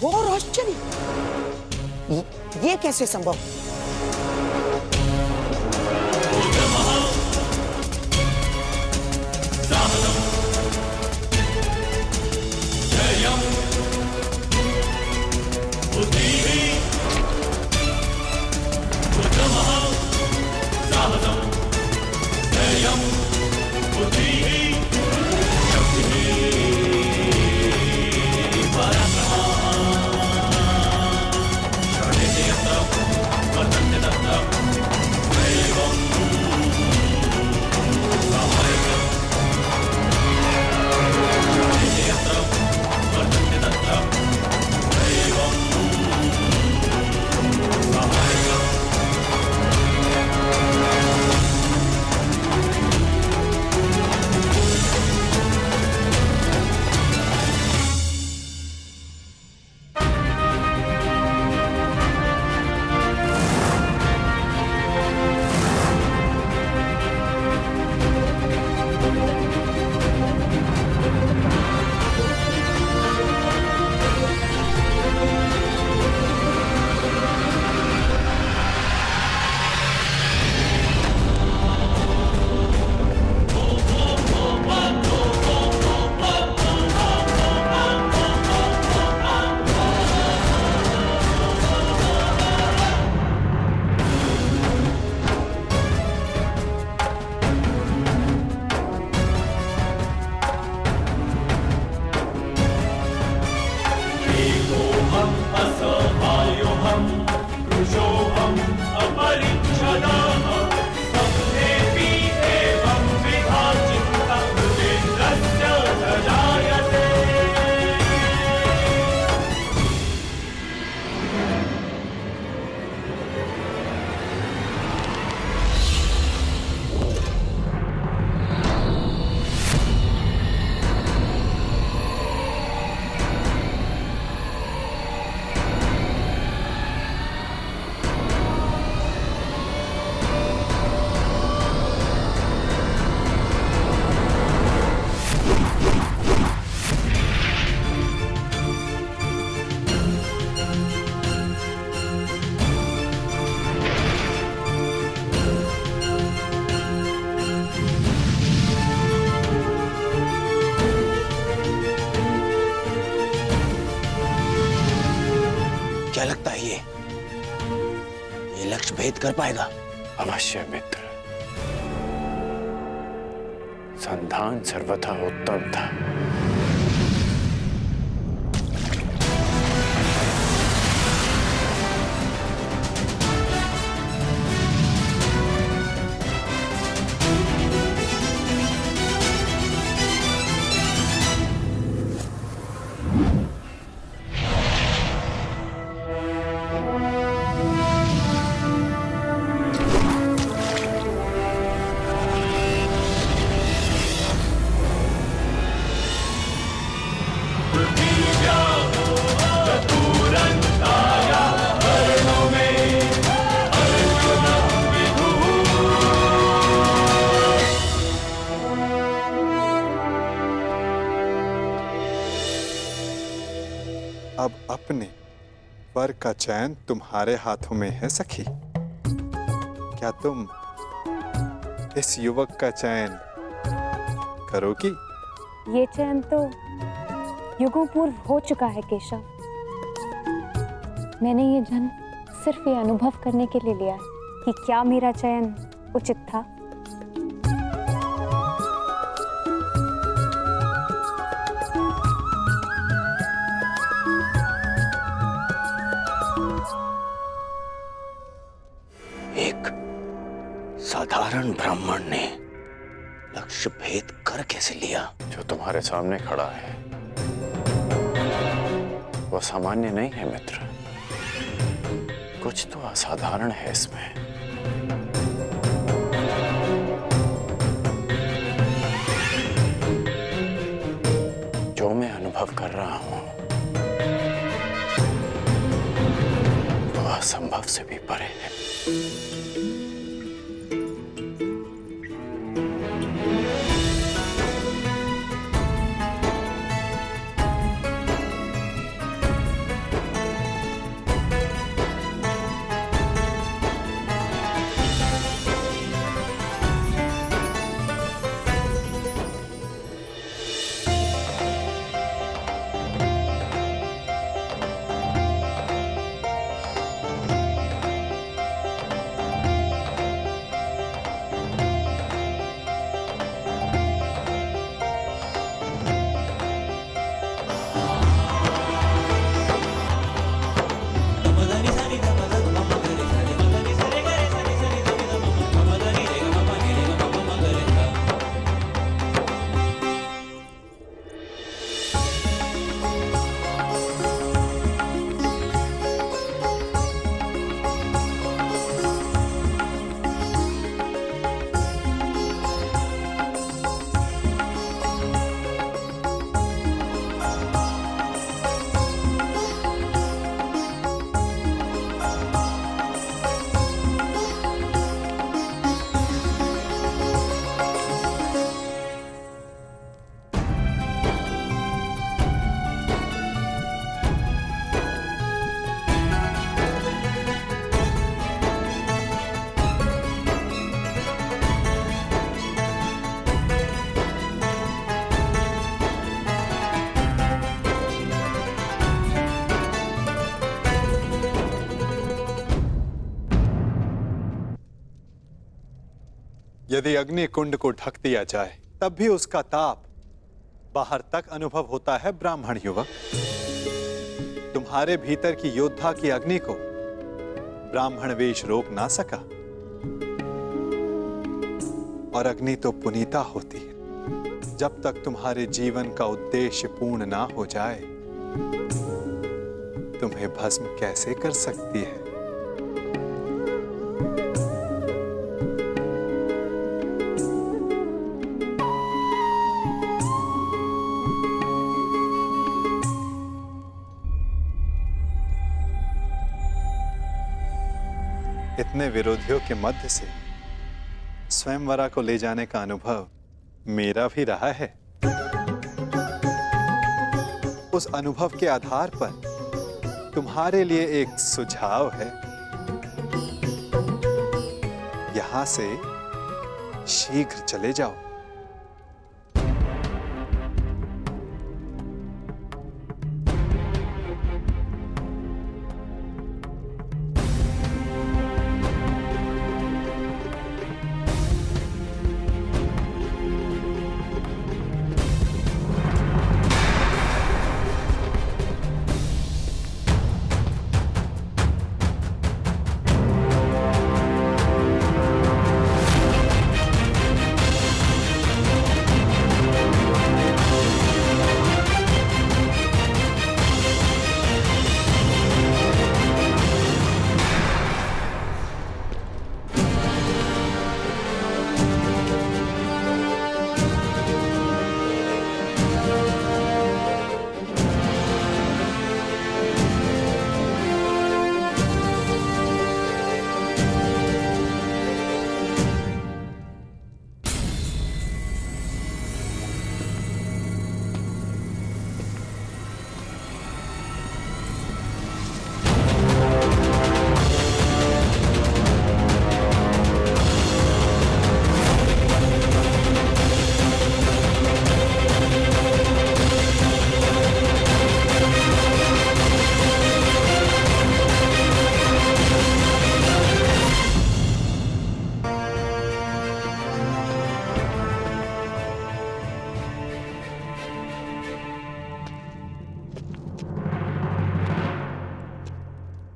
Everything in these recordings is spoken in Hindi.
घोर आश्चर्य, ये कैसे संभव? क्या लगता है ये लक्ष्य भेद कर पाएगा? अवश्य मित्र, संधान सर्वथा उत्तम था। अब अपने वर का चयन तुम्हारे हाथों में है सखी। क्या तुम इस युवक का चयन करोगी? ये चयन तो युगों पूर्व हो चुका है केशव। मैंने ये जन्म सिर्फ ये अनुभव करने के लिए लिया है कि क्या मेरा चयन उचित था। एक साधारण ब्राह्मण ने लक्ष्य भेद कर कैसे लिया? जो तुम्हारे सामने खड़ा है वो सामान्य नहीं है मित्र, कुछ तो असाधारण है इसमें। जो मैं अनुभव कर रहा हूं वो असंभव से भी परे है। यदि अग्नि कुंड को ढक दिया जाए तब भी उसका ताप बाहर तक अनुभव होता है ब्राह्मण युवक। तुम्हारे भीतर की योद्धा की अग्नि को ब्राह्मण वेश रोक ना सका। और अग्नि तो पुनीता होती है। जब तक तुम्हारे जीवन का उद्देश्य पूर्ण ना हो जाए तुम्हें भस्म कैसे कर सकती है? इतने विरोधियों के मध्य से स्वयंवरा को ले जाने का अनुभव मेरा भी रहा है। उस अनुभव के आधार पर तुम्हारे लिए एक सुझाव है। यहां से शीघ्र चले जाओ।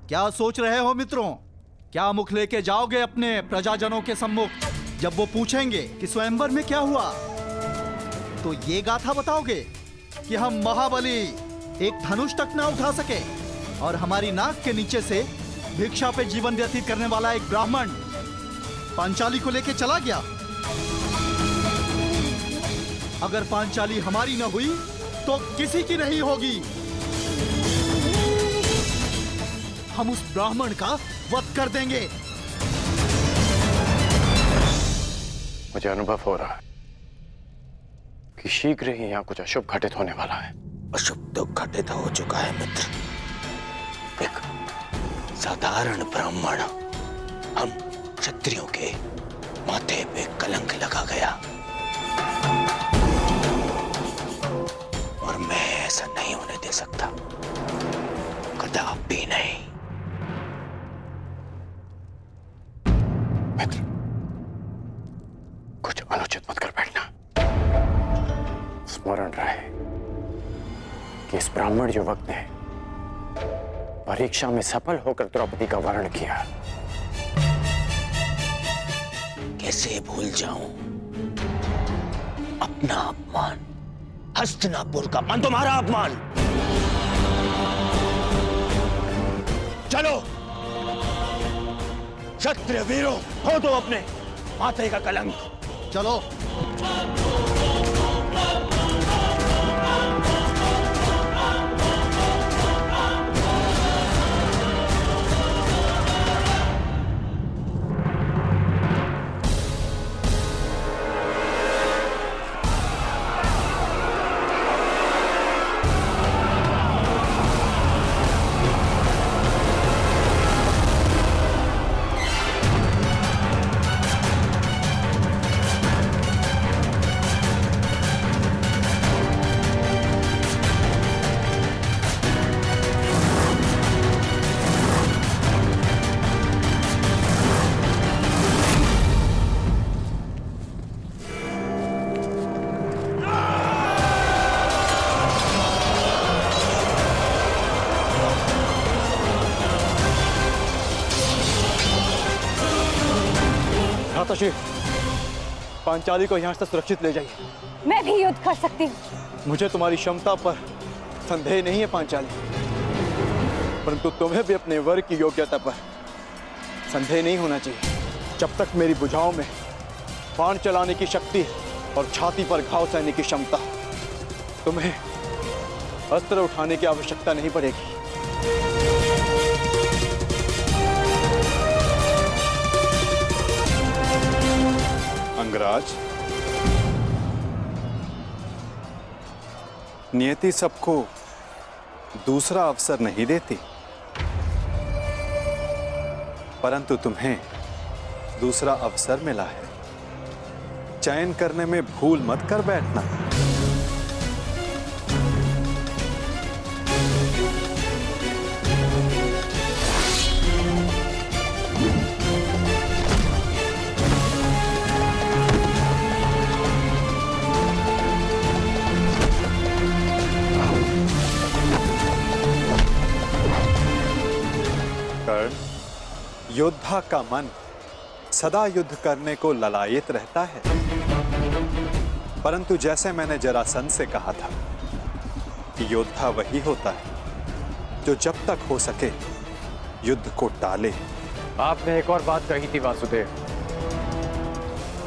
क्या सोच रहे हो मित्रों? क्या मुख लेके जाओगे अपने प्रजाजनों के सम्मुख जब वो पूछेंगे कि स्वयंवर में क्या हुआ? तो ये गाथा बताओगे कि हम महाबली एक धनुष तक ना उठा सके और हमारी नाक के नीचे से भिक्षा पे जीवन व्यतीत करने वाला एक ब्राह्मण पांचाली को लेके चला गया। अगर पांचाली हमारी न हुई तो किसी की नहीं होगी। हम उस ब्राह्मण का वध कर देंगे। मुझे अनुभव हो रहा है कि शीघ्र ही यहाँ कुछ अशुभ घटित होने वाला है। अशुभ तो घटित हो चुका है मित्र। एक साधारण ब्राह्मण हम क्षत्रियों के माथे पे कलंक लगा गया और मैं ऐसा नहीं होने दे सकता, कदापि नहीं। मित्र, कुछ अनुचित मत कर बैठना। स्मरण रहे कि इस ब्राह्मण युवक ने परीक्षा में सफल होकर द्रौपदी का वर्ण किया। कैसे भूल जाऊं अपना अपमान, हस्तिनापुर का अपमान, तुम्हारा अपमान। चलो क्षत्रिय वीरों, हो तो अपने माथे का कलंक। चलो। भ्राताश्री, पांचाली को यहाँ से सुरक्षित ले जाइए। मैं भी युद्ध कर सकती हूँ। मुझे तुम्हारी क्षमता पर संदेह नहीं है पांचाली, परंतु तुम्हें भी अपने वर की योग्यता पर संदेह नहीं होना चाहिए। जब तक मेरी भुजाओं में बाण चलाने की शक्ति और छाती पर घाव सहने की क्षमता, तुम्हें अस्त्र उठाने की आवश्यकता नहीं पड़ेगी। अंगराज, नियति सबको दूसरा अवसर नहीं देती, परंतु तुम्हें दूसरा अवसर मिला है। चयन करने में भूल मत कर बैठना। कर्ण, योद्धा का मन सदा युद्ध करने को ललायित रहता है, परंतु जैसे मैंने जरासंध से कहा था कि योद्धा वही होता है जो जब तक हो सके युद्ध को टाले। आपने एक और बात कही थी वासुदेव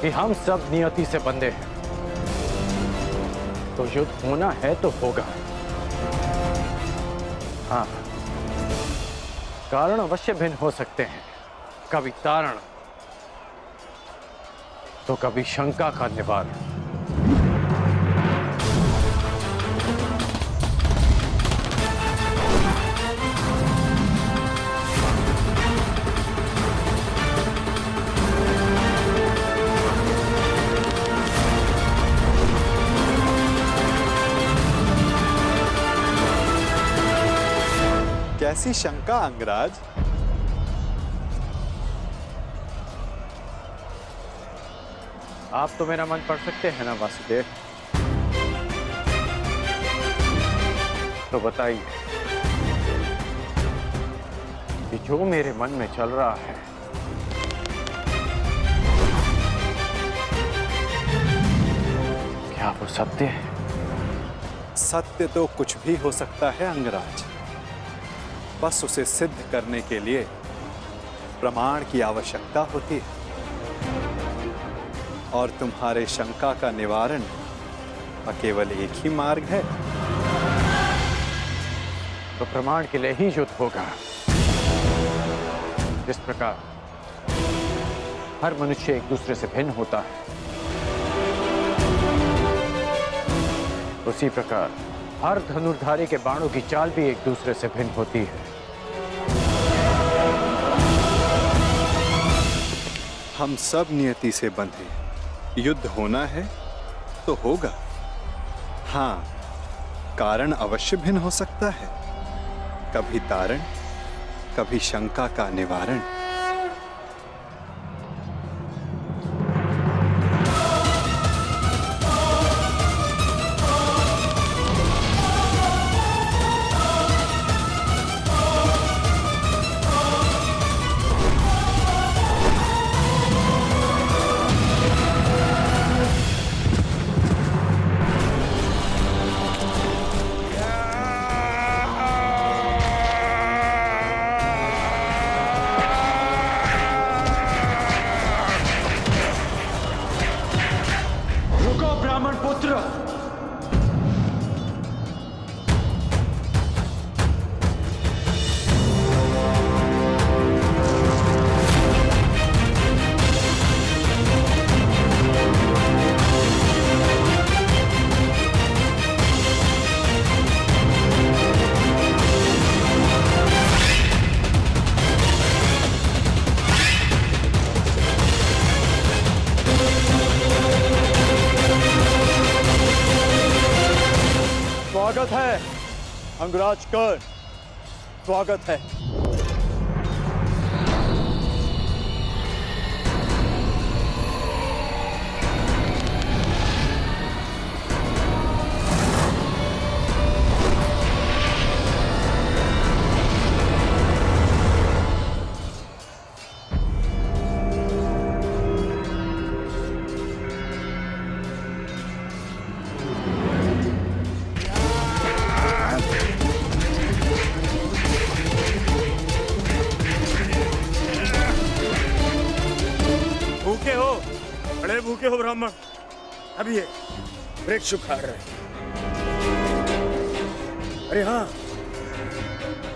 कि हम सब नियति से बंधे हैं, तो युद्ध होना है तो होगा। हाँ, कारण अवश्य भिन्न हो सकते हैं, कभी तारण तो कभी शंका का निवारण। कैसी शंका अंगराज? आप तो मेरा मन पढ़ सकते हैं ना वासुदेव, तो बताइए कि जो मेरे मन में चल रहा है क्या वो सत्य है? सत्य तो कुछ भी हो सकता है अंगराज, बस उसे सिद्ध करने के लिए प्रमाण की आवश्यकता होती है, और तुम्हारे शंका का निवारण केवल एक ही मार्ग है। तो प्रमाण के लिए ही युद्ध होगा। जिस प्रकार हर मनुष्य एक दूसरे से भिन्न होता है, उसी प्रकार हर धनुर्धारी के बाणों की चाल भी एक दूसरे से भिन्न होती है। हम सब नियति से बंधे, युद्ध होना है तो होगा। हाँ, कारण अवश्य भिन्न हो सकता है, कभी तारण, कभी शंका का निवारण। स्वागत है अंगराज कर्ण, स्वागत है। के हो ब्राह्मण? अब ये वृक्ष उखाड़ रहे। अरे हाँ,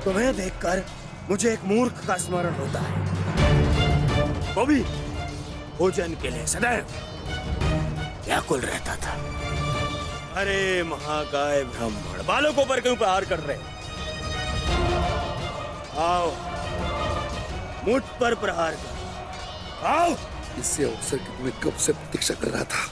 तुम्हें देखकर मुझे एक मूर्ख का स्मरण होता है। वो भी भोजन के लिए सदैव व्याकुल रहता था। अरे महाकाय ब्राह्मण, बालों को पर क्यों प्रहार कर रहे? आओ, मुझ पर प्रहार कर। आओ। इससे अवसर की तुम्हें कब से प्रतीक्षा कर रहा था।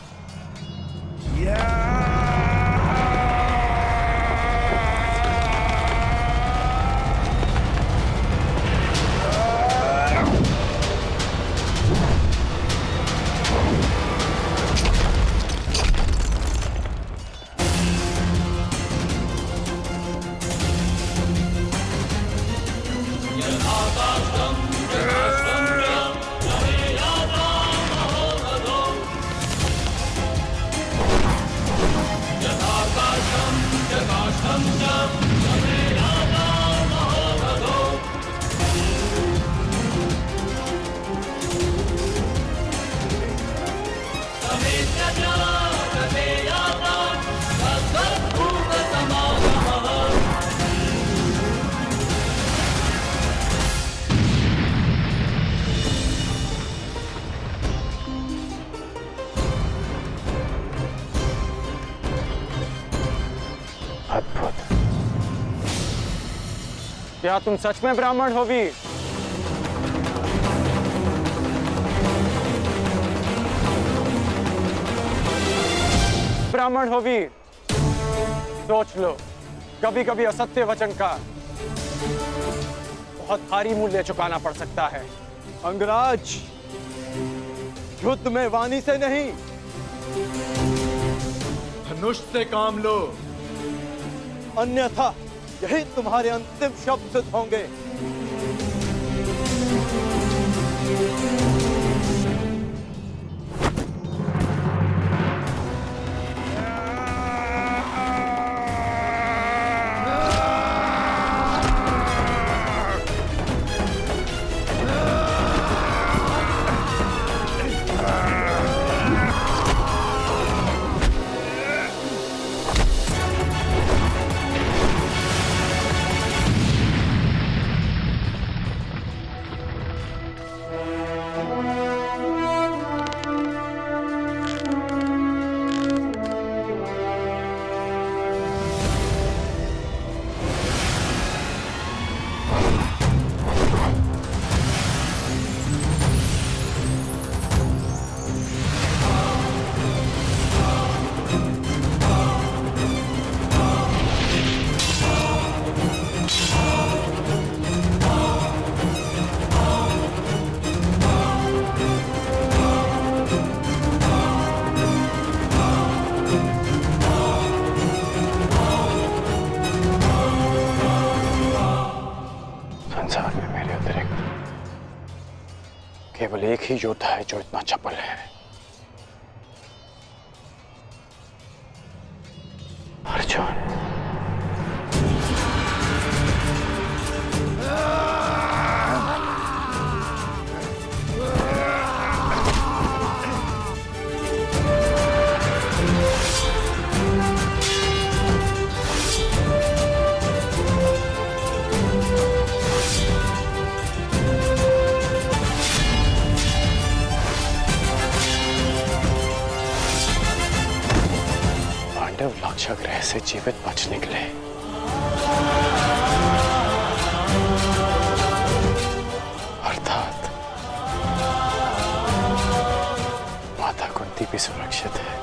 क्या तुम सच में ब्राह्मण हो वीर? ब्राह्मण हो वीर? सोच लो, कभी कभी असत्य वचन का बहुत भारी मूल्य चुकाना पड़ सकता है। अंगराज, युद्ध में वाणी से नहीं, धनुष से काम लो, अन्यथा यही तुम्हारे अंतिम शब्द सिद्ध होंगे। केवल एक ही योद्धा है जो इतना चपल है, अर्जुन। लाक्षागृह से जीवित बच निकले। अर्थात माता कुंती भी सुरक्षित है।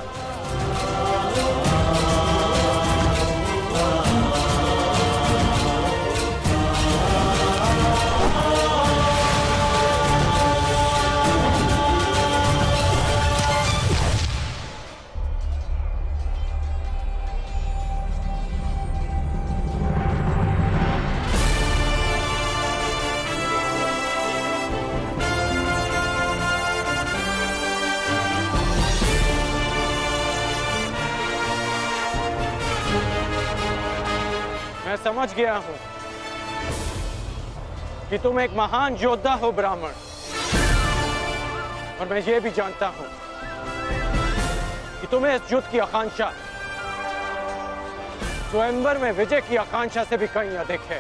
मैं समझ गया हूं कि तुम एक महान योद्धा हो ब्राह्मण, और मैं ये भी जानता हूं कि तुम्हें इस युद्ध की आकांक्षा स्वयंवर में विजय की आकांक्षा से भी कहीं अधिक है।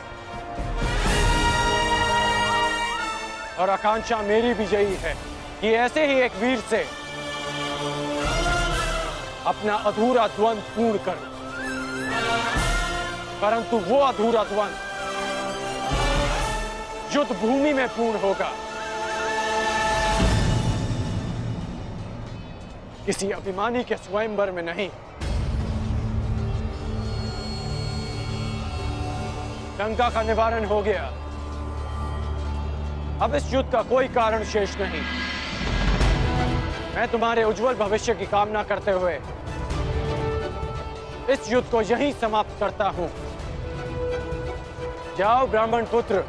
और आकांक्षा मेरी भी यही है कि ऐसे ही एक वीर से अपना अधूरा द्वंद पूर्ण करूं। परंतु वो अधूरा द्वंद युद्ध भूमि में पूर्ण होगा, किसी अभिमानी के स्वयंवर में नहीं। लंका का निवारण हो गया, अब इस युद्ध का कोई कारण शेष नहीं। मैं तुम्हारे उज्जवल भविष्य की कामना करते हुए इस युद्ध को यहीं समाप्त करता हूं। जाओ ब्राह्मण पुत्र,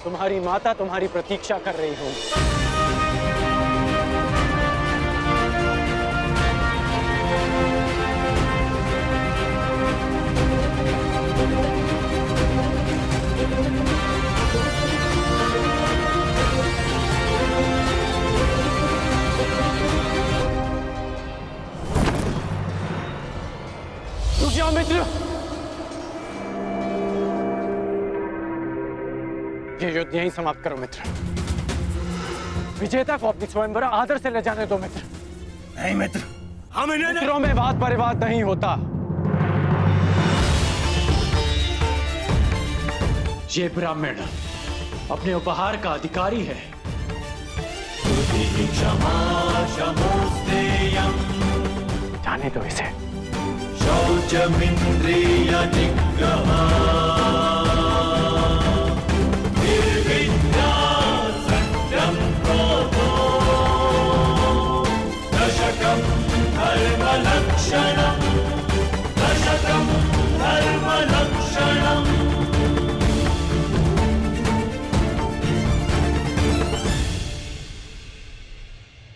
तुम्हारी माता तुम्हारी प्रतीक्षा कर रही हूं। रुक जाओ मित्र, ये युद्ध यहीं समाप्त करो मित्र। विजेता को अपनी स्वयंवर आदर से ले जाने दो मित्र। नहीं मित्र, हम इन्हें नहीं। मित्रों में वाद परिवाद नहीं होता। ये ब्राह्मण अपने उपहार का अधिकारी है। जाने दो इसे।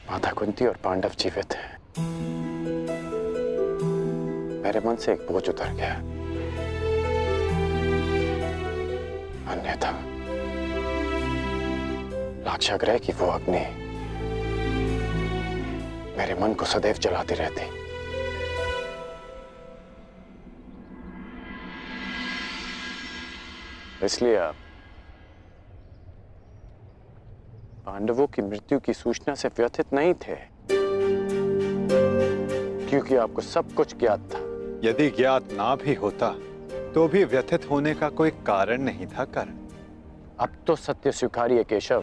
माता कुंती और पांडव जीवित हैं। मेरे मन से एक बोझ उतर गया। अन्यथा लाक्षागृह की वो अग्नि मेरे मन को सदैव जलाती रहती। इसलिए आप पांडवों की मृत्यु की सूचना से व्यथित नहीं थे, क्योंकि आपको सब कुछ ज्ञात था। यदि ज्ञात ना भी होता तो भी व्यथित होने का कोई कारण नहीं था कर्ण। अब तो सत्य स्वीकारिए केशव।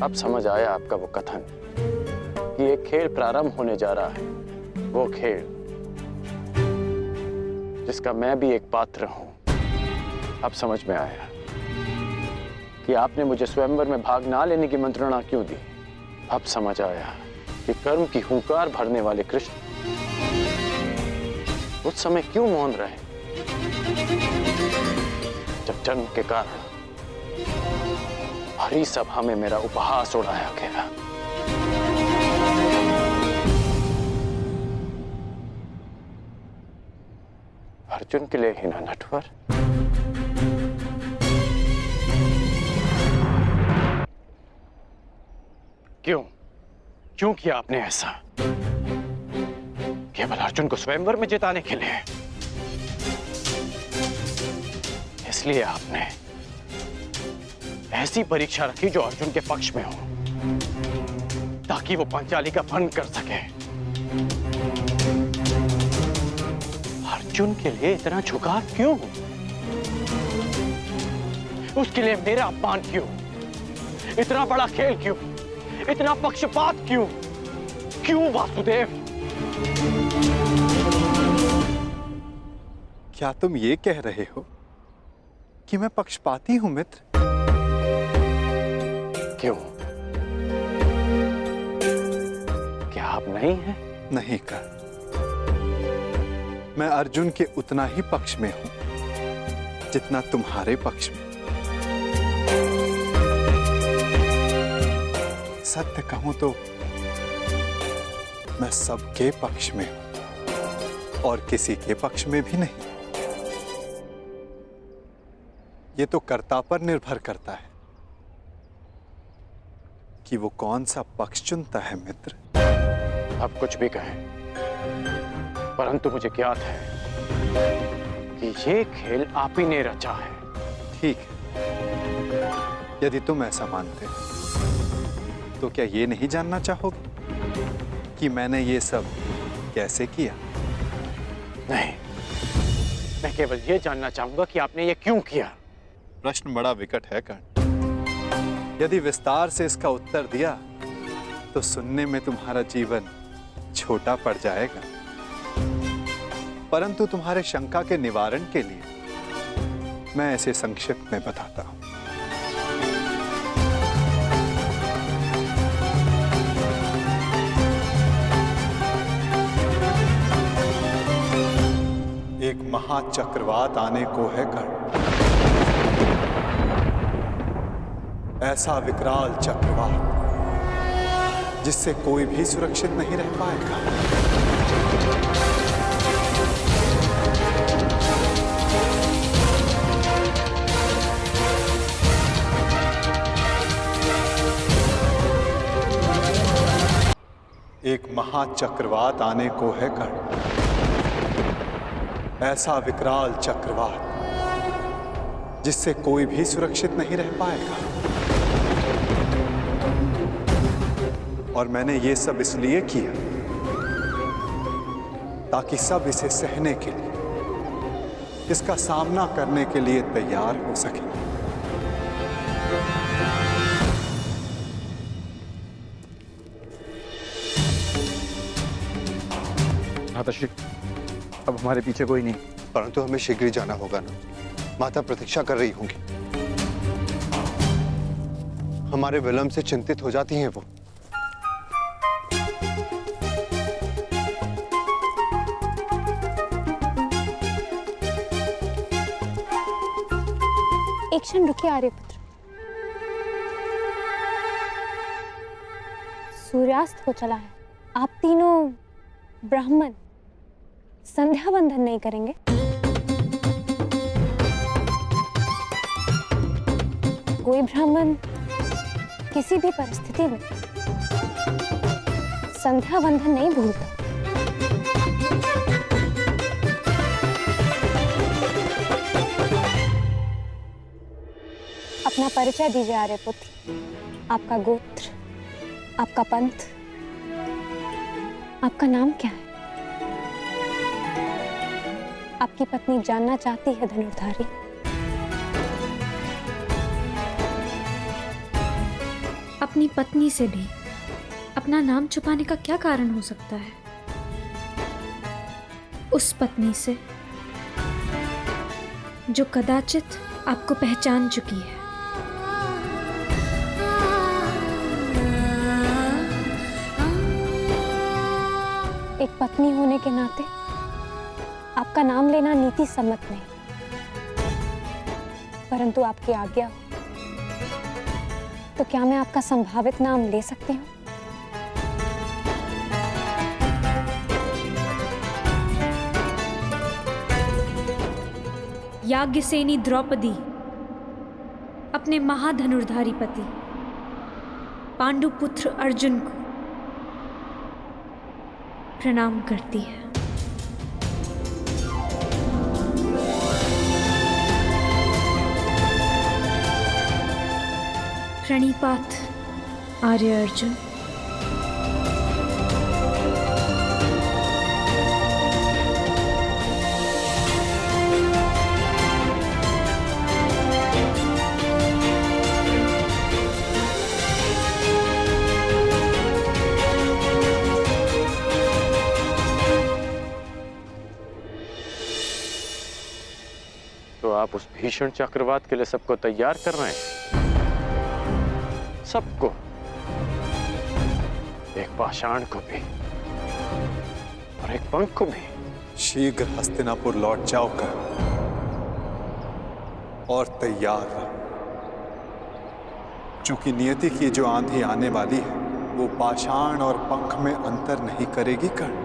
अब समझ आया आपका वो कथन कि एक खेल प्रारंभ होने जा रहा है, वो खेल जिसका मैं भी एक पात्र हूं। अब समझ में आया कि आपने मुझे स्वयंवर में भाग ना लेने की मंत्रणा क्यों दी। अब समझ आया कि कर्म की हुंकार भरने वाले कृष्ण उस समय क्यों मौन रहे, जब जन्म के कारण हरी सभा में मेरा उपहास उड़ाया गया। अर्जुन के लिए ही ना नटवर। क्यों किया आपने ऐसा? केवल अर्जुन को स्वयंवर में जिताने के लिए? इसलिए आपने ऐसी परीक्षा रखी जो अर्जुन के पक्ष में हो, ताकि वो पांचाली का भंग कर सके। अर्जुन के लिए इतना झुकाव क्यों? उसके लिए मेरा अपमान क्यों? इतना बड़ा खेल क्यों? इतना पक्षपात क्यों? क्यों वासुदेव? क्या तुम ये कह रहे हो कि मैं पक्षपाती हूं मित्र? क्यों? क्या आप नहीं हैं? नहीं कर। मैं अर्जुन के उतना ही पक्ष में हूं जितना तुम्हारे पक्ष में। सत्य कहूं तो मैं सबके पक्ष में हूं और किसी के पक्ष में भी नहीं। ये तो कर्ता पर निर्भर करता है कि वो कौन सा पक्ष चुनता है मित्र। आप कुछ भी कहें, परंतु मुझे ज्ञात है कि ये खेल आप ही ने रचा है। ठीक है, यदि तुम ऐसा मानते हो तो क्या ये नहीं जानना चाहोगे कि मैंने ये सब कैसे किया? नहीं, मैं केवल ये जानना चाहूंगा कि आपने ये क्यों किया। प्रश्न बड़ा विकट है कर्ण। यदि विस्तार से इसका उत्तर दिया तो सुनने में तुम्हारा जीवन छोटा पड़ जाएगा, परंतु तुम्हारे शंका के निवारण के लिए मैं इसे संक्षिप्त में बताता हूं। एक महाचक्रवात आने को है कर्ण, ऐसा विकराल चक्रवात जिससे कोई भी सुरक्षित नहीं रह पाएगा। एक महाचक्रवात आने को है कर्ण, ऐसा विकराल चक्रवात जिससे कोई भी सुरक्षित नहीं रह पाएगा। और मैंने ये सब इसलिए किया ताकि सब इसे सहने के लिए, इसका सामना करने के लिए तैयार हो सके। माताश्री, अब हमारे पीछे कोई नहीं। परंतु हमें शीघ्र ही जाना होगा ना, माता प्रतीक्षा कर रही होंगी। हमारे विलंब से चिंतित हो जाती हैं वो। एक क्षण रुकिए आर्यपुत्र। सूर्यास्त हो चला है, आप तीनों ब्राह्मण संध्या बंधन नहीं करेंगे? कोई ब्राह्मण किसी भी परिस्थिति में संध्या बंधन नहीं भूलता। अपना परिचय दीजिए आर्यपुत्र, आपका गोत्र, आपका पंथ, आपका नाम क्या है? आपकी पत्नी जानना चाहती है धनुर्धारी। अपनी पत्नी से भी अपना नाम छुपाने का क्या कारण हो सकता है? उस पत्नी से जो कदाचित आपको पहचान चुकी है। एक पत्नी होने के नाते आपका नाम लेना नीति सम्मत नहीं, परंतु आपकी आज्ञा हो तो क्या मैं आपका संभावित नाम ले सकती हूँ? याज्ञसेनी द्रौपदी अपने महाधनुर्धारी पति पांडुपुत्र अर्जुन को प्रणाम करती है। प्रणिपात आर्य अर्जुन। तो आप उस भीषण चक्रवात के लिए सबको तैयार कर रहे हैं? सबको, एक पाषाण को भी और एक पंख को भी। शीघ्र हस्तिनापुर लौट जाओ कर और तैयार रहो, चूंकि नियति की जो आंधी आने वाली है वो पाषाण और पंख में अंतर नहीं करेगी कर्ण।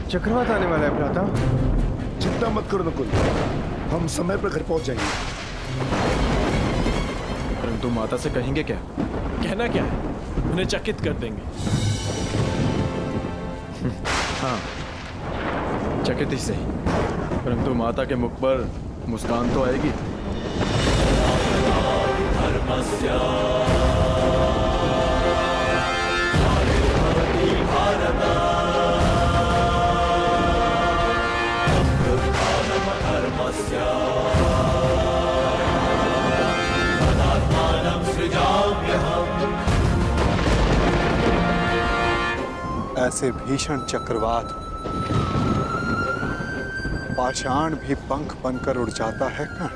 चक्रवात आने वाला है भ्राता। चिंता मत करो नकुल, हम समय पर घर पहुंच जाएंगे। परंतु माता से कहेंगे क्या? कहना क्या है? उन्हें चकित कर देंगे। हाँ, चकित ही सही, परंतु माता के मुख पर मुस्कान तो आएगी। ऐसे भीषण चक्रवात पाषाण भी पंख बनकर उड़ जाता है क्या?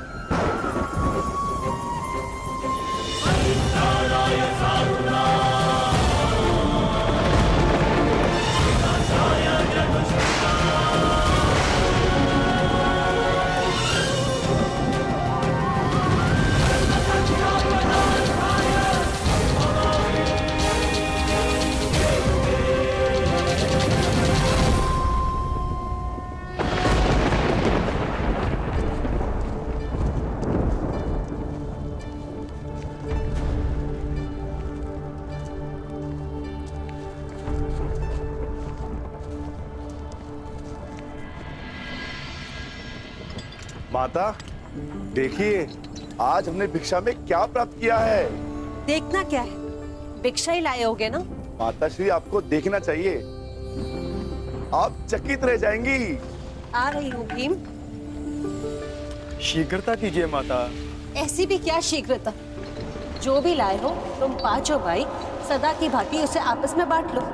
माता देखिए, आज हमने भिक्षा में क्या प्राप्त किया है। देखना क्या है, भिक्षा ही लाए होगे ना। माता श्री, आपको देखना चाहिए, आप चकित रह जाएंगी। आ रही हूँ भीम। शीघ्रता कीजिए माता। ऐसी भी क्या शीघ्रता, जो भी लाए हो तुम पांचों भाई सदा की भांति उसे आपस में बांट लो।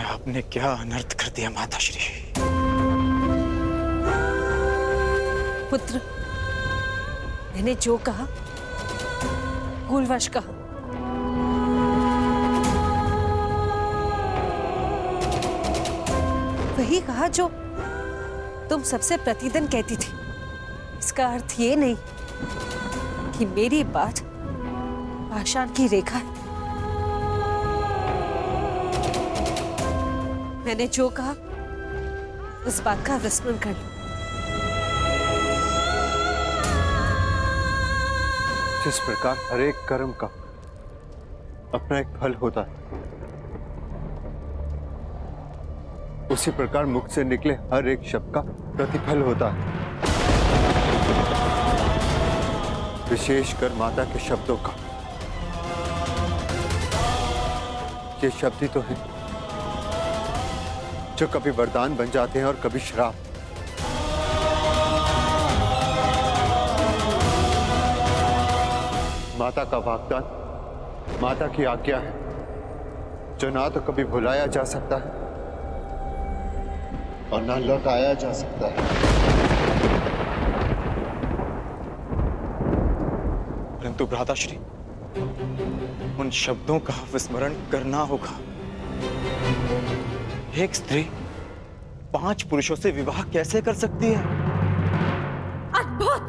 आपने क्या अनर्थ कर दिया माता श्री। पुत्र, मैंने जो कहा भूलवश कहा। वही कहा जो तुम सबसे प्रतिदिन कहती थी। इसका अर्थ ये नहीं कि मेरी बात पाषाण की रेखा है। मैंने जो कहा उस बात का विस्मरण कर लो। जिस प्रकार हर एक कर्म का अपना एक फल होता है, उसी प्रकार मुख से निकले हर एक शब्द का प्रतिफल होता है। विशेषकर माता के शब्दों का। ये शब्द ही तो है जो कभी वरदान बन जाते हैं और कभी श्राप। माता का वाग्दान, माता की आज्ञा है जो ना तो कभी भुलाया जा सकता है और ना लौटाया जा सकता है। परंतु भ्राताश्री, उन शब्दों का विस्मरण करना होगा। एक स्त्री 5 पुरुषों से विवाह कैसे कर सकती है? अद्भुत!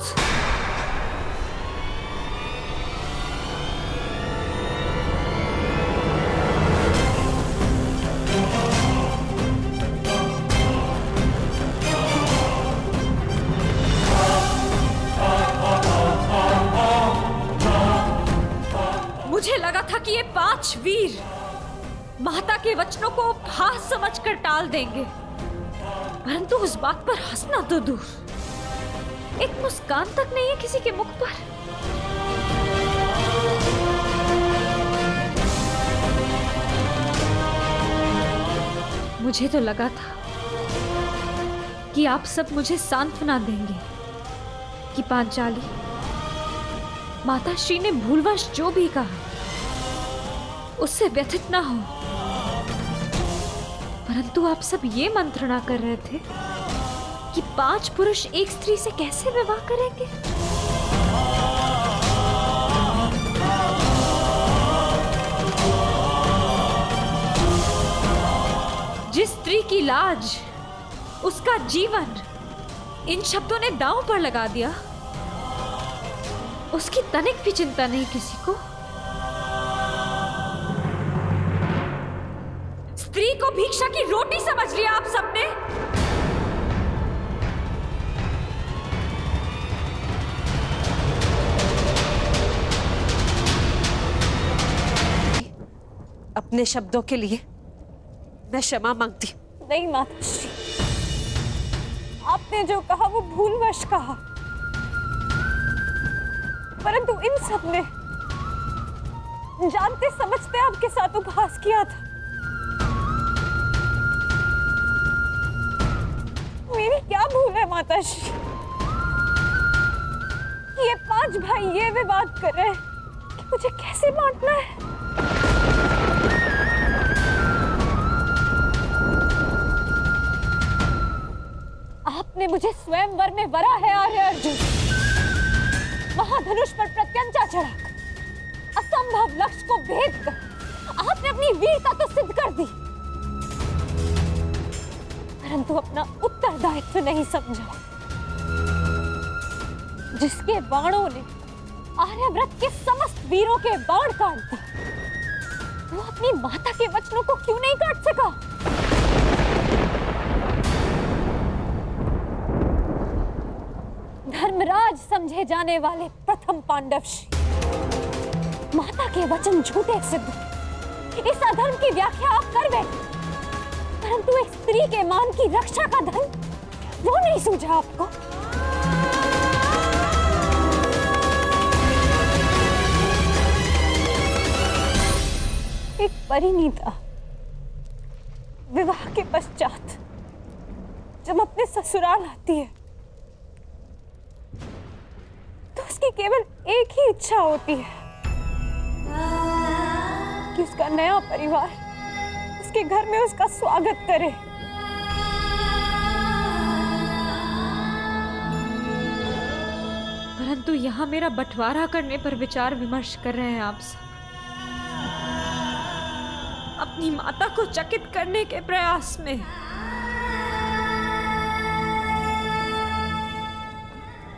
मुझे लगा था कि ये 5 वीर माता के वचनों को उपहास समझकर टाल देंगे, परंतु उस बात पर हंसना तो दूर, एक मुस्कान तक नहीं है किसी के मुख पर। मुझे तो लगा था कि आप सब मुझे सांत्वना देंगे कि पांचाली, माता श्री ने भूलवश जो भी कहा उससे व्यथित ना हो। परंतु आप सब ये मंत्रणा कर रहे थे कि 5 पुरुष एक स्त्री से कैसे विवाह करेंगे। जिस स्त्री की लाज, उसका जीवन इन शब्दों ने दांव पर लगा दिया, उसकी तनिक भी चिंता नहीं किसी को। स्त्री को भिक्षा की रोटी समझ लिया आप सबने। अपने शब्दों के लिए मैं क्षमा मांगती हूँ। नहीं माताश्री, आपने जो कहा वो भूलवश कहा, परंतु इन सब ने जानते समझते आपके साथ उपहास किया था। मेरी क्या भूल है माताश्री? ये 5 भाई ये विवाद कर रहे हैं कि मुझे कैसे बांटना है। आपने मुझे स्वयंवर में वरा है आर्य अर्जुन, महाधनुष पर प्रत्यंचा चढ़ाकर असंभव लक्ष्य को भेद कर आपने अपनी वीरता तो सिद्ध कर दी, परंतु अपना उत्तरदायित्व नहीं समझा। जिसके बाणों ने आर्यव्रत के समस्त वीरों के बाण काट दिए, वो अपनी माता के वचनों को क्यों नहीं काट सका? धर्मराज समझे जाने वाले प्रथम पांडव श्री माता के वचन झूठे सिद्ध। इस अधर्म की व्याख्या आप कर बैठे, परंतु एक स्त्री के मान की रक्षा का धर्म वो नहीं सूझा आपको। एक परिणीता विवाह के पश्चात जब अपने ससुराल आती है तो उसकी केवल एक ही इच्छा होती है कि उसका नया परिवार उसके घर में उसका स्वागत करे। परंतु यहाँ मेरा बंटवारा करने पर विचार विमर्श कर रहे हैं आप सब। अपनी माता को चकित करने के प्रयास में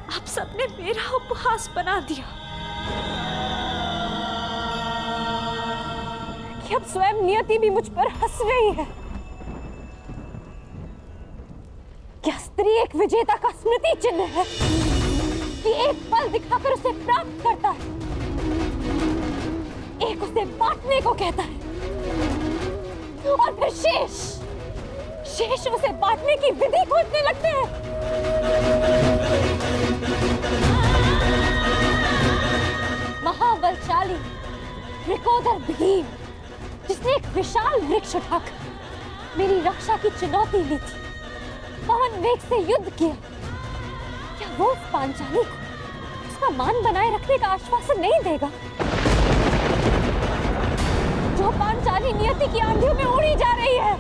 आप सबने मेरा उपहास बना दिया कि अब स्वयं नियति भी मुझ पर हंस रही है। क्या स्त्री एक विजेता का स्मृति चिन्ह है कि एक पल दिखाकर उसे प्राप्त करता है, एक उसे बांटने को कहता है और फिर शेष उसे बांटने की विधि खोजने लगते हैं। महाबलशाली वृकोदर भीम, जिसने एक विशाल वृक्ष उठाकर मेरी रक्षा की चुनौती ली थी, पवन वेग से युद्ध किया, क्या वो उस पांचाली को उसका मान बनाए रखने का आश्वासन नहीं देगा? जो पांचाली नियति की आंधियों में उड़ी जा रही है,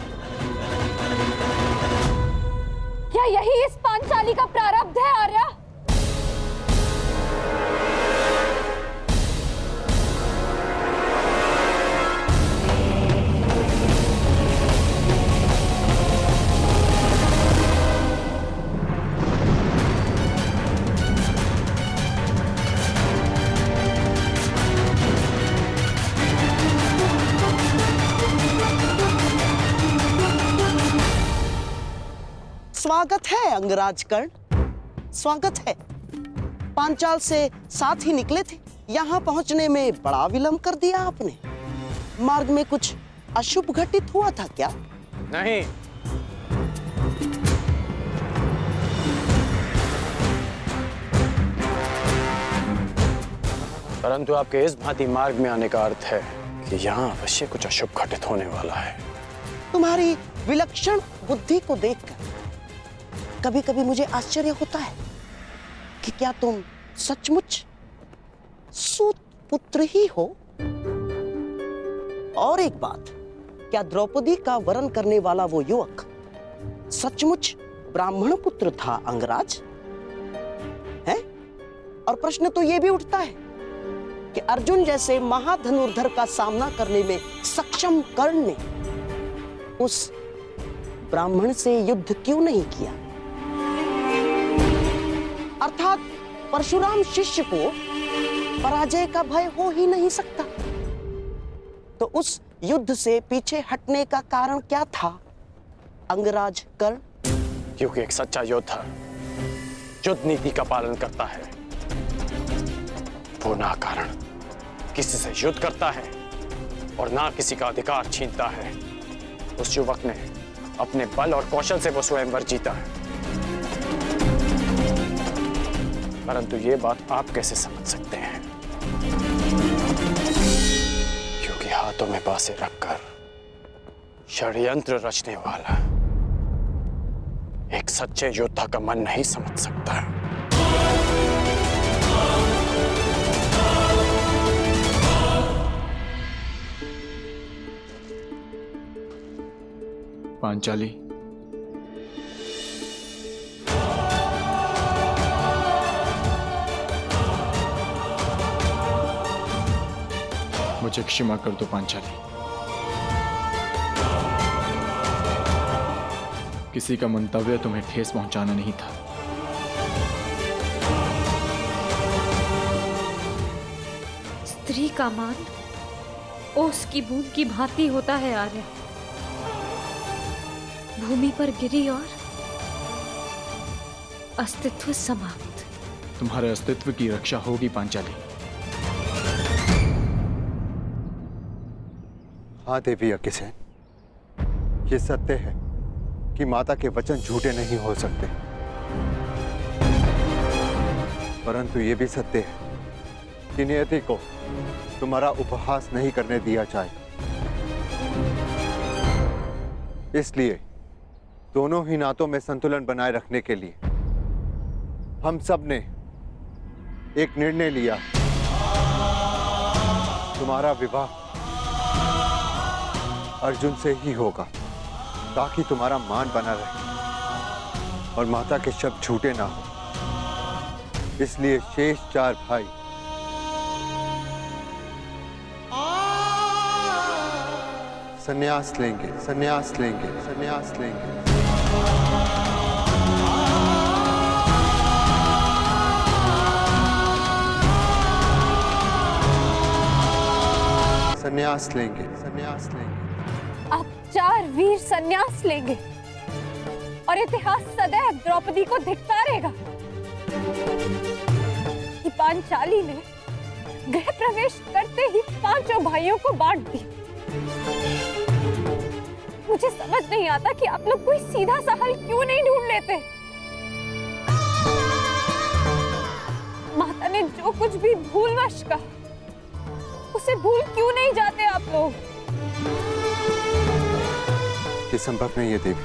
क्या यही इस पांचाली का प्रारब्ध है आर्या? स्वागत है अंगराज कर्ण, स्वागत है। पांचाल से साथ ही निकले थे, यहाँ पहुंचने में बड़ा विलंब कर दिया आपने। मार्ग में कुछ अशुभ घटित हुआ था क्या? नहीं, परंतु आपके इस भांति मार्ग में आने का अर्थ है कि यहाँ अवश्य कुछ अशुभ घटित होने वाला है। तुम्हारी विलक्षण बुद्धि को देखकर कभी कभी मुझे आश्चर्य होता है कि क्या तुम सचमुच सूत पुत्र ही हो। और एक बात, क्या द्रौपदी का वरण करने वाला वो युवक सचमुच ब्राह्मण पुत्र था अंगराज? है? और प्रश्न तो यह भी उठता है कि अर्जुन जैसे महाधनुर्धर का सामना करने में सक्षम कर्ण ने उस ब्राह्मण से युद्ध क्यों नहीं किया? अर्थात परशुराम शिष्य को पराजय का भय हो ही नहीं सकता। तो उस युद्ध से पीछे हटने का कारण क्या था अंगराज कर्ण? क्योंकि एक सच्चा योद्धा युद्ध नीति का पालन करता है। वो ना कारण किसी से युद्ध करता है और ना किसी का अधिकार छीनता है। उस युवक ने अपने बल और कौशल से वो स्वयंवर जीता है। परंतु ये बात आप कैसे समझ सकते हैं? क्योंकि हाथों में बांसे रखकर षड्यंत्र रचने वाला एक सच्चे योद्धा का मन नहीं समझ सकता। पांचाली, मुझे क्षमा कर दो पांचाली। किसी का मंतव्य तुम्हें ठेस पहुंचाना नहीं था। स्त्री का मान ओस की बूंद की भांति होता है आर्य। भूमि पर गिरी और अस्तित्व समाप्त। तुम्हारे अस्तित्व की रक्षा होगी पांचाली। हाँ देवी अग्निसेन, ये सत्य है कि माता के वचन झूठे नहीं हो सकते, परंतु ये भी सत्य है कि नियति को तुम्हारा उपहास नहीं करने दिया जाए। इसलिए दोनों ही नातों में संतुलन बनाए रखने के लिए हम सब ने एक निर्णय लिया। तुम्हारा विवाह अर्जुन से ही होगा, ताकि तुम्हारा मान बना रहे और माता के शब्द झूठे ना हो। इसलिए शेष 4 भाई संन्यास लेंगे, संन्यास लेंगे, संन्यास लेंगे। संन्यास लेंगे, संन्यास लेंगे। अब 4 वीर संन्यास लेंगे और इतिहास सदैव द्रौपदी को धिक्कारेगा कि पांचाली ने गृह प्रवेश करते ही 5 भाइयों को बांट दी। मुझे समझ नहीं आता कि आप लोग कोई सीधा सा हल क्यों नहीं ढूंढ लेते। माता ने जो कुछ भी भूलवश कहा उसे भूल क्यों नहीं जाते आप लोग? ये संभव नहीं है देवी।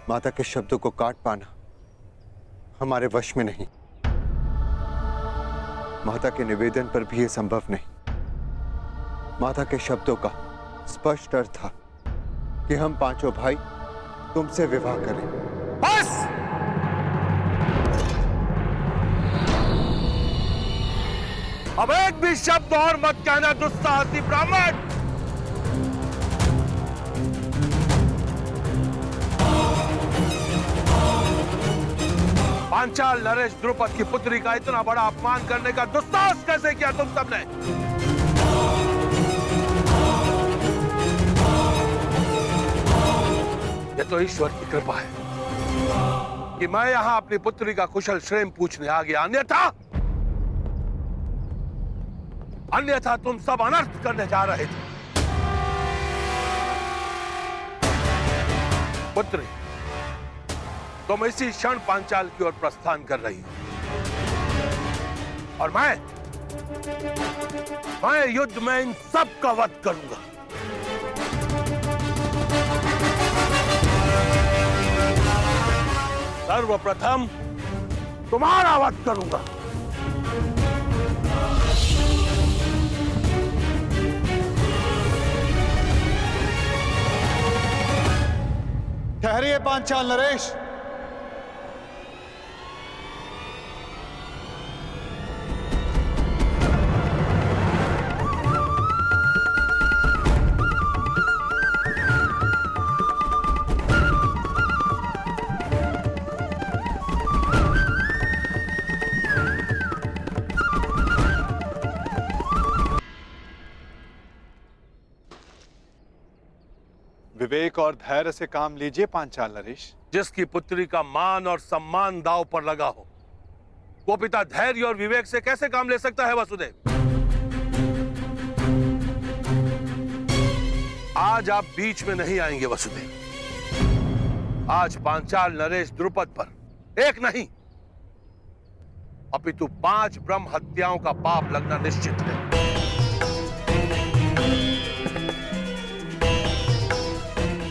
माता के शब्दों को काट पाना हमारे वश में नहीं। माता के निवेदन पर भी ये संभव नहीं। माता के शब्दों का स्पष्ट अर्थ था कि हम 5 भाई तुमसे विवाह करें। बस! अब एक भी शब्द और मत कहना दुस्साहसी ब्राह्मण। पांचाल नरेश द्रुपद की पुत्री का इतना बड़ा अपमान करने का दुस्साहस कैसे किया तुम सबने? ये तो ईश्वर की कृपा है कि मैं यहां अपनी पुत्री का कुशल क्षेम पूछने आ गया, अन्यथा तुम सब अनर्थ करने जा रहे थे। पुत्री, तुम इसी क्षण पांचाल की ओर प्रस्थान कर रही हो और मैं युद्ध में इन सब का वध करूंगा। सर्वप्रथम तुम्हारा वध करूंगा। ठहरिए पांचाल नरेश। विवेक और धैर्य से काम लीजिए पांचाल नरेश। जिसकी पुत्री का मान और सम्मान दांव पर लगा हो, वो पिता धैर्य और विवेक से कैसे काम ले सकता है वसुदेव? आज आप बीच में नहीं आएंगे वसुदेव। आज पांचाल नरेश द्रुपद पर एक नहीं अपितु 5 ब्रह्म हत्याओं का पाप लगना निश्चित है।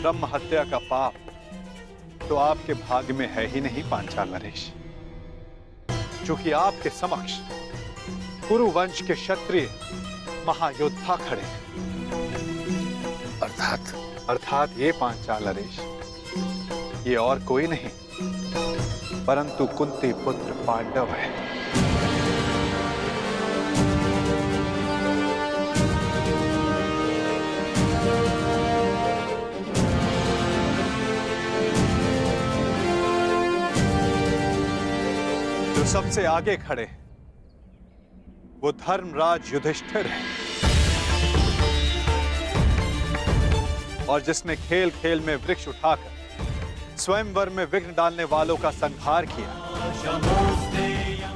ब्रह्म हत्या का पाप तो आपके भाग्य में है ही नहीं पांचाल नरेश, क्योंकि आपके समक्ष कुरु वंश के क्षत्रिय महायोद्धा खड़े हैं। अर्थात ये पांचाल नरेश, ये और कोई नहीं परंतु कुंती पुत्र पांडव है। जो सबसे आगे खड़े वो धर्मराज युधिष्ठिर है, और जिसने खेल खेल में वृक्ष उठाकर स्वयंवर में विघ्न डालने वालों का संहार किया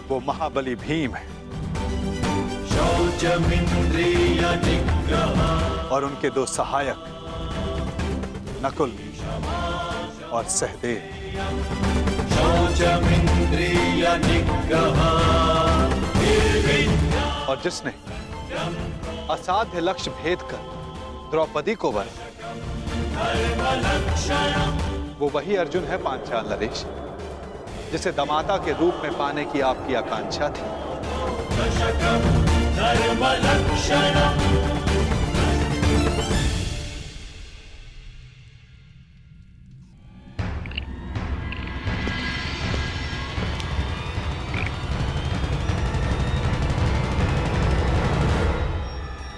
वो महाबली भीम है। और उनके 2 सहायक नकुल और सहदेव। और जिसने असाध्य लक्ष्य भेद कर द्रौपदी को वर, वो वही अर्जुन है पांचाल नरेश, जिसे दमाता के रूप में पाने की आपकी आकांक्षा थी।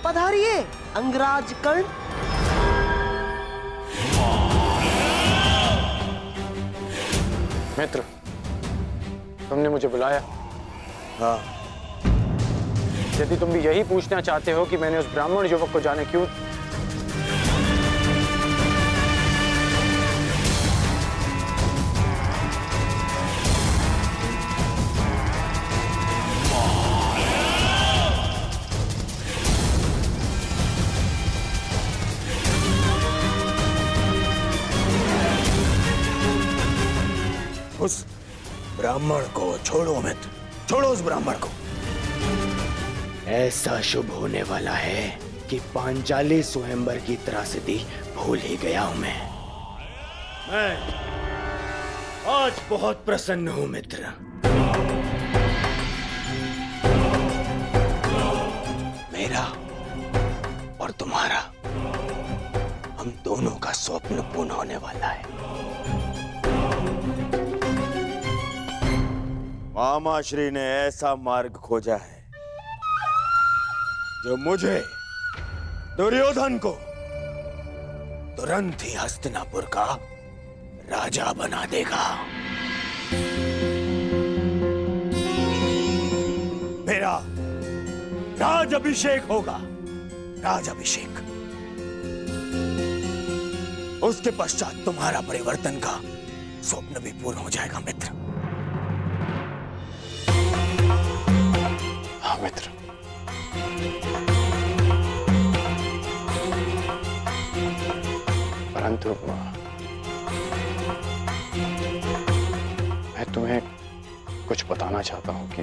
पधारिए अंगराज कर्ण। मित्र, तुमने मुझे बुलाया? हाँ। यदि तुम भी यही पूछना चाहते हो कि मैंने उस ब्राह्मण युवक को जाने क्यों, उस ब्राह्मण को छोड़ो मित्र, छोड़ो उस ब्राह्मण को। ऐसा शुभ होने वाला है कि पांचाली स्वयंवर की त्रासदी भूल ही गया हूं मैं आज बहुत प्रसन्न हूं मित्र। मेरा और तुम्हारा, हम दोनों का स्वप्न पूर्ण होने वाला है। मामाश्री ने ऐसा मार्ग खोजा है जो मुझे, दुर्योधन को, तुरंत ही हस्तिनापुर का राजा बना देगा। मेरा राज अभिषेक होगा, राज अभिषेक। उसके पश्चात तुम्हारा परिवर्तन का स्वप्न भी पूर्ण हो जाएगा मित्र। हाँ मित्र, परंतु मैं तुम्हें कुछ बताना चाहता हूं कि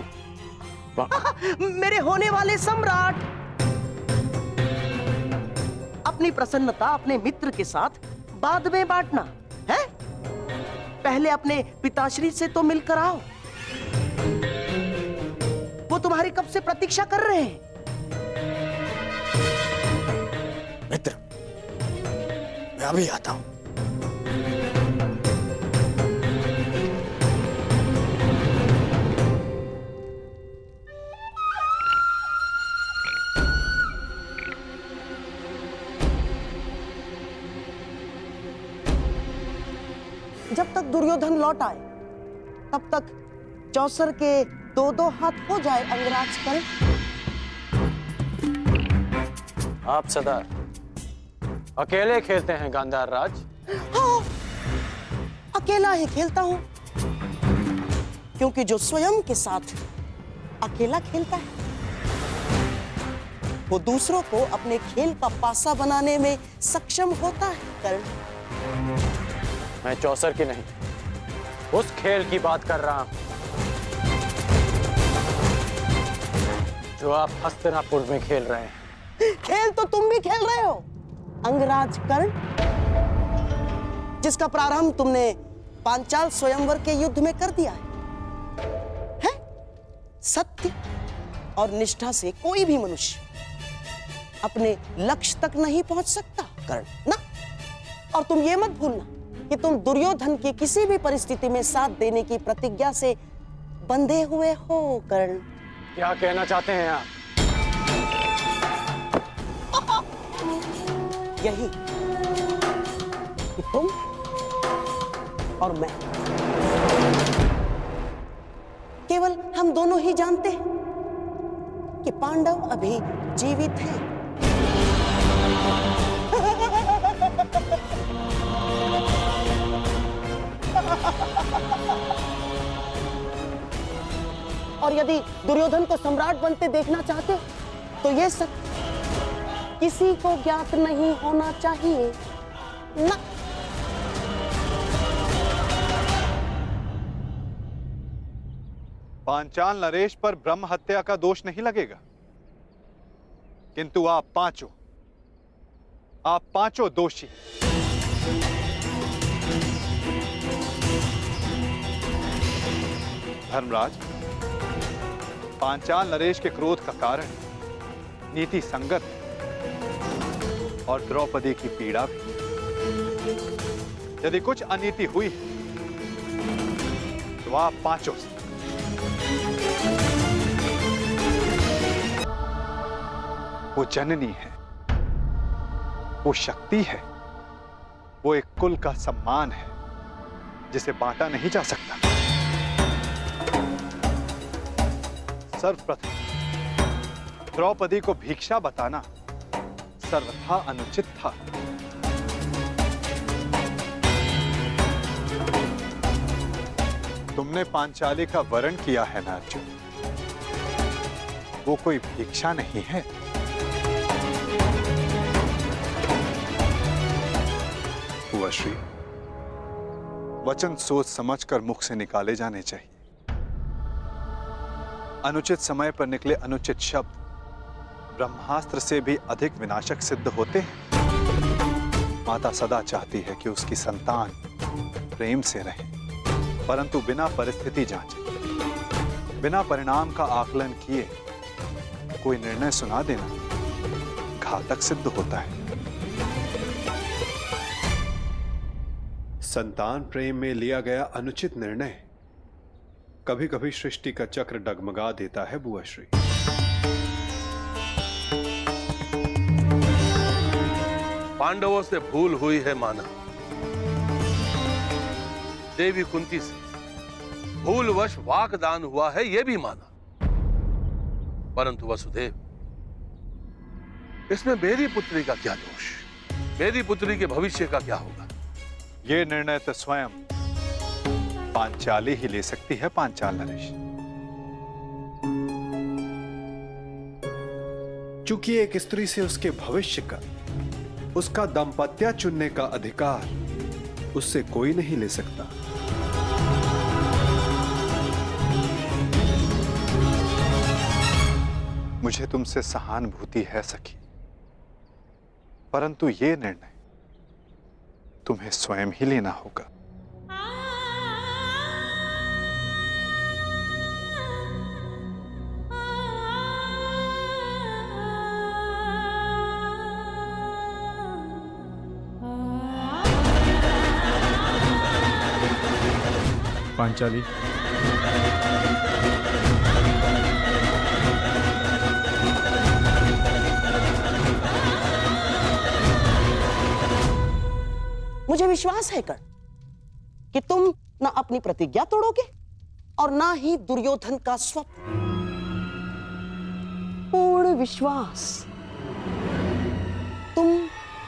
मेरे होने वाले सम्राट, अपनी प्रसन्नता अपने मित्र के साथ बाद में बांटना है। पहले अपने पिताश्री से तो मिलकर आओ। वो तुम्हारी कब से प्रतीक्षा कर रहे हैं। मित्र, मैं अभी आता हूं। जब तक दुर्योधन लौट आए तब तक चौसर के 2-2 हाथ हो जाए अंगराज कर्ण। आप सदा अकेले खेलते हैं गांधार राज? हाँ, अकेला ही खेलता हूं, क्योंकि जो स्वयं के साथ अकेला खेलता है वो दूसरों को अपने खेल का पासा बनाने में सक्षम होता है। कर्ण, मैं चौसर की नहीं, उस खेल की बात कर रहा हूं जो आप हस्तिनापुर में खेल रहे हैं। खेल तो तुम भी खेल रहे हो अंगराज कर्ण, जिसका प्रारंभ तुमने पांचाल स्वयंवर के युद्ध में कर दिया है? सत्य और निष्ठा से कोई भी मनुष्य अपने लक्ष्य तक नहीं पहुंच सकता कर्ण ना। और तुम ये मत भूलना कि तुम दुर्योधन की किसी भी परिस्थिति में साथ देने की प्रतिज्ञा से बंधे हुए हो कर्ण। क्या कहना चाहते हैं आप? यही कि तुम और मैं, केवल हम दोनों ही जानते हैं कि पांडव अभी जीवित हैं। और यदि दुर्योधन को सम्राट बनते देखना चाहते तो ये सत्य किसी को ज्ञात नहीं होना चाहिए ना। पांचाल नरेश पर ब्रह्म हत्या का दोष नहीं लगेगा, किंतु आप पांचों दोषी। धर्मराज, पांचाल नरेश के क्रोध का कारण नीति संगत और द्रौपदी की पीड़ा भी। यदि कुछ अनीति हुई है तो आप पांचों से। वो जननी है, वो शक्ति है, वो एक कुल का सम्मान है जिसे बांटा नहीं जा सकता। सर्वप्रथम द्रौपदी को भिक्षा बताना सर्वथा अनुचित था। तुमने पांचाली का वरण किया है ना अर्जुन, वो कोई भिक्षा नहीं है। श्री वचन सोच समझकर मुख से निकाले जाने चाहिए। अनुचित समय पर निकले अनुचित शब्द ब्रह्मास्त्र से भी अधिक विनाशक सिद्ध होते हैं। माता सदा चाहती है कि उसकी संतान प्रेम से रहे, परंतु बिना परिस्थिति जांचे, बिना परिणाम का आकलन किए कोई निर्णय सुना देना घातक सिद्ध होता है। संतान प्रेम में लिया गया अनुचित निर्णय कभी कभी सृष्टि का चक्र डगमगा देता है बुआ श्री। पांडवों से भूल हुई है माना, देवी कुंती से भूलवश वाकदान हुआ है यह भी माना, परंतु वसुदेव, इसमें मेरी पुत्री का क्या दोष? मेरी पुत्री के भविष्य का क्या होगा? ये निर्णय तो स्वयं पांचाली ही ले सकती है। पांचाल नरेश, चूंकि एक स्त्री से उसके भविष्य का, उसका दाम्पत्य चुनने का अधिकार उससे कोई नहीं ले सकता। मुझे तुमसे सहानुभूति है सखी, परंतु ये निर्णय तुम्हें स्वयं ही लेना होगा। पांचाली। मुझे विश्वास है कर्ण कि तुम ना अपनी प्रतिज्ञा तोड़ोगे और ना ही दुर्योधन का स्वप्न। पूर्ण विश्वास। तुम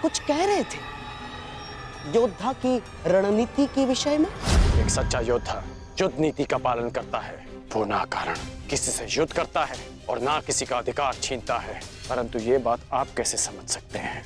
कुछ कह रहे थे योद्धा की रणनीति के विषय में। एक सच्चा योद्धा युद्ध नीति का पालन करता है। वो ना कारण किसी से युद्ध करता है और ना किसी का अधिकार छीनता है। परंतु ये बात आप कैसे समझ सकते हैं